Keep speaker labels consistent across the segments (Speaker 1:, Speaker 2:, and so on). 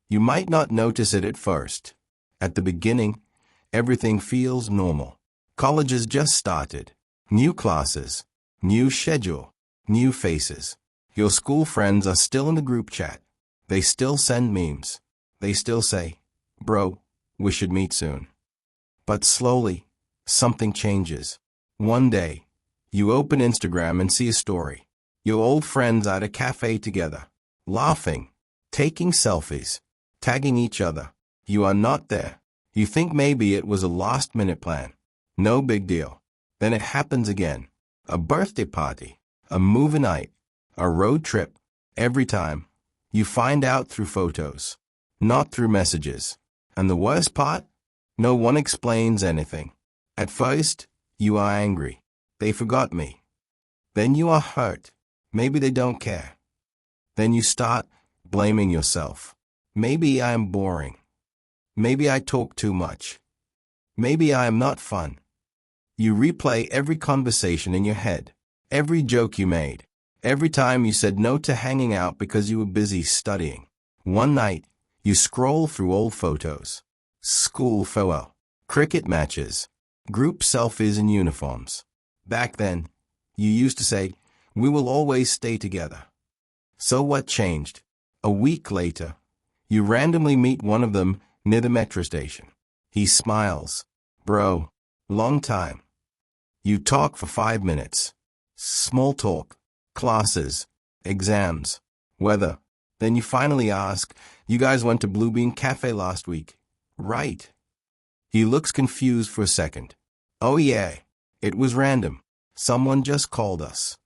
Speaker 1: You might not notice it at first. At the beginning, everything feels normal. College has just started. New classes, new schedule, new faces. Your school friends are still in the group chat. They still send memes. They still say, "Bro, we should meet soon." But slowly, something changes. One day, you open Instagram and see a story. Your old friends at a cafe together, laughing, taking selfies, tagging each other. You are not there. You think maybe it was a last-minute plan. No big deal. Then it happens again. A birthday party, a movie night, a road trip. Every time, you find out through photos, not through messages. And the worst part? No one explains anything. At first, you are angry. They forgot me. Then you are hurt. Maybe they don't care. Then you start blaming yourself. Maybe I am boring. Maybe I talk too much. Maybe I am not fun. You replay every conversation in your head, every joke you made, every time you said no to hanging out because you were busy studying. One night, you scroll through old photos, school farewell, cricket matches, group selfies in uniforms. Back then, you used to say, "We will always stay together." So what changed? A week later, you randomly meet one of them near the metro station. He smiles. "Bro, long time." You talk for 5 minutes. Small talk, classes, exams, weather. Then you finally ask, "You guys went to Blue Bean Cafe last week, right?" He looks confused for a second. "Oh yeah, it was random. Someone just called us."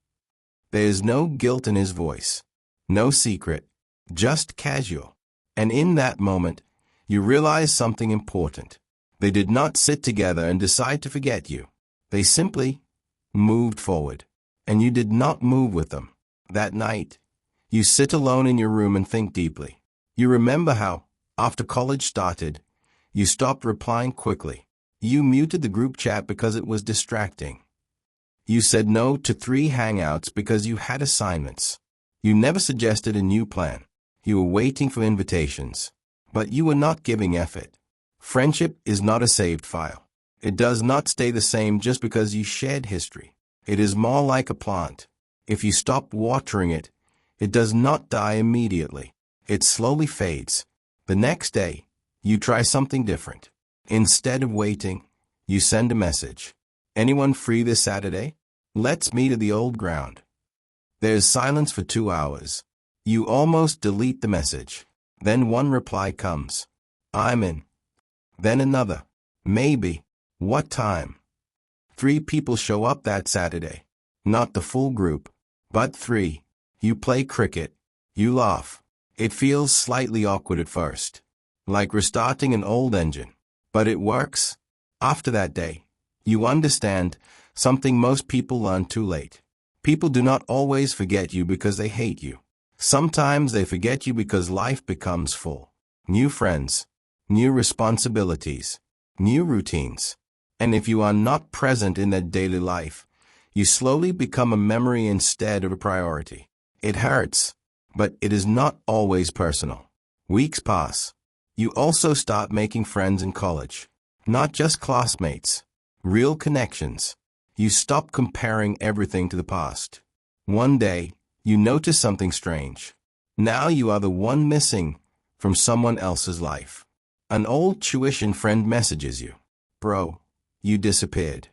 Speaker 1: There is no guilt in his voice, no secret, just casual. And in that moment, you realize something important. They did not sit together and decide to forget you. They simply moved forward, and you did not move with them. That night, you sit alone in your room and think deeply. You remember how, after college started, you stopped replying quickly. You muted the group chat because it was distracting. You said no to 3 hangouts because you had assignments. You never suggested a new plan. You were waiting for invitations, but you were not giving effort. Friendship is not a saved file. It does not stay the same just because you shared history. It is more like a plant. If you stop watering it, it does not die immediately. It slowly fades. The next day, you try something different. Instead of waiting, you send a message. "Anyone free this Saturday? Let's meet at the old ground." There's silence for 2 hours. You almost delete the message. Then one reply comes. "I'm in." Then another. "Maybe. What time?" 3 people show up that Saturday. Not the full group, but 3. You play cricket. You laugh. It feels slightly awkward at first, like restarting an old engine. But it works. After that day, you understand something most people learn too late. People do not always forget you because they hate you. Sometimes they forget you because life becomes full. New friends, new responsibilities, new routines. And if you are not present in their daily life, you slowly become a memory instead of a priority. It hurts, but it is not always personal. Weeks pass. You also start making friends in college. Not just classmates, real connections. You stop comparing everything to the past. One day, you notice something strange. Now you are the one missing from someone else's life. An old tuition friend messages you. "Bro, you disappeared."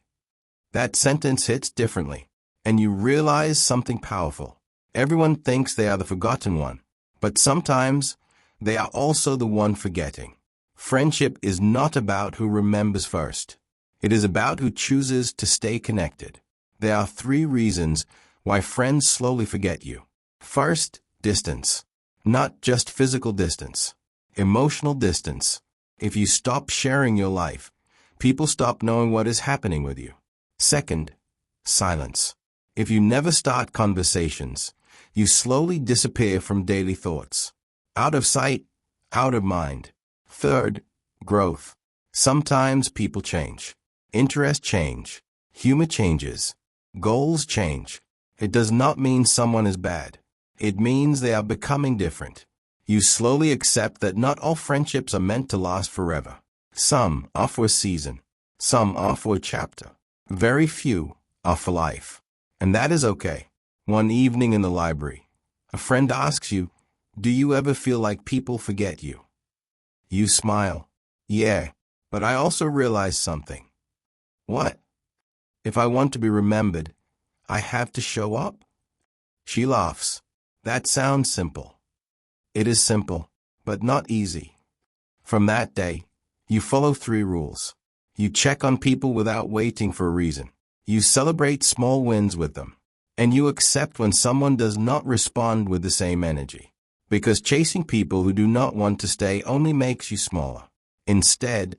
Speaker 1: That sentence hits differently, and you realize something powerful. Everyone thinks they are the forgotten one, but sometimes they are also the one forgetting. Friendship is not about who remembers first. It is about who chooses to stay connected. There are 3 reasons why friends slowly forget you. First, distance. Not just physical distance. Emotional distance. If you stop sharing your life, people stop knowing what is happening with you. Second, silence. If you never start conversations, you slowly disappear from daily thoughts. Out of sight, out of mind. Third, growth. Sometimes people change. Interests change. Humor changes. Goals change. It does not mean someone is bad. It means they are becoming different. You slowly accept that not all friendships are meant to last forever. Some are for a season. Some are for a chapter. Very few are for life. And that is okay. One evening in the library, a friend asks you, "Do you ever feel like people forget you?" You smile. "Yeah, but I also realize something." "What?" "If I want to be remembered, I have to show up." She laughs. "That sounds simple." It is simple, but not easy. From that day, you follow 3 rules. You check on people without waiting for a reason. You celebrate small wins with them. And you accept when someone does not respond with the same energy. Because chasing people who do not want to stay only makes you smaller. Instead,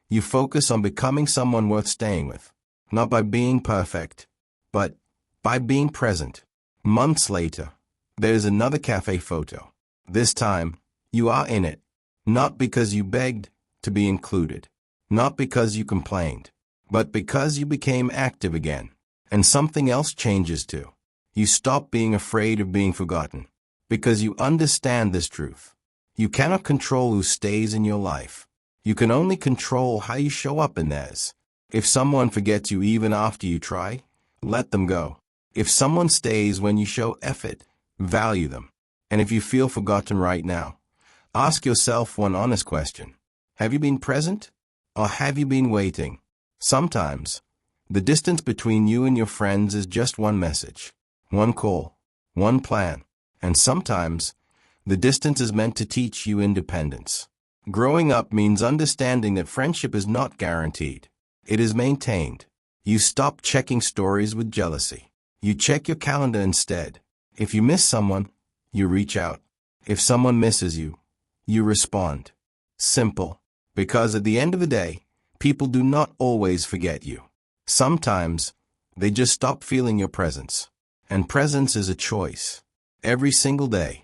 Speaker 1: you focus on becoming someone worth staying with. Not by being perfect, but by being present. Months later, there is another cafe photo. This time, you are in it. Not because you begged to be included. Not because you complained. But because you became active again. And something else changes too. You stop being afraid of being forgotten. Because you understand this truth. You cannot control who stays in your life. You can only control how you show up in theirs. If someone forgets you even after you try, let them go. If someone stays when you show effort, value them. And if you feel forgotten right now, ask yourself one honest question. Have you been present? Or have you been waiting? Sometimes, the distance between you and your friends is just one message, one call, one plan. And sometimes, the distance is meant to teach you independence. Growing up means understanding that friendship is not guaranteed. It is maintained. You stop checking stories with jealousy. You check your calendar instead. If you miss someone, you reach out. If someone misses you, you respond. Simple. Because at the end of the day, people do not always forget you. Sometimes, they just stop feeling your presence. And presence is a choice. Every single day.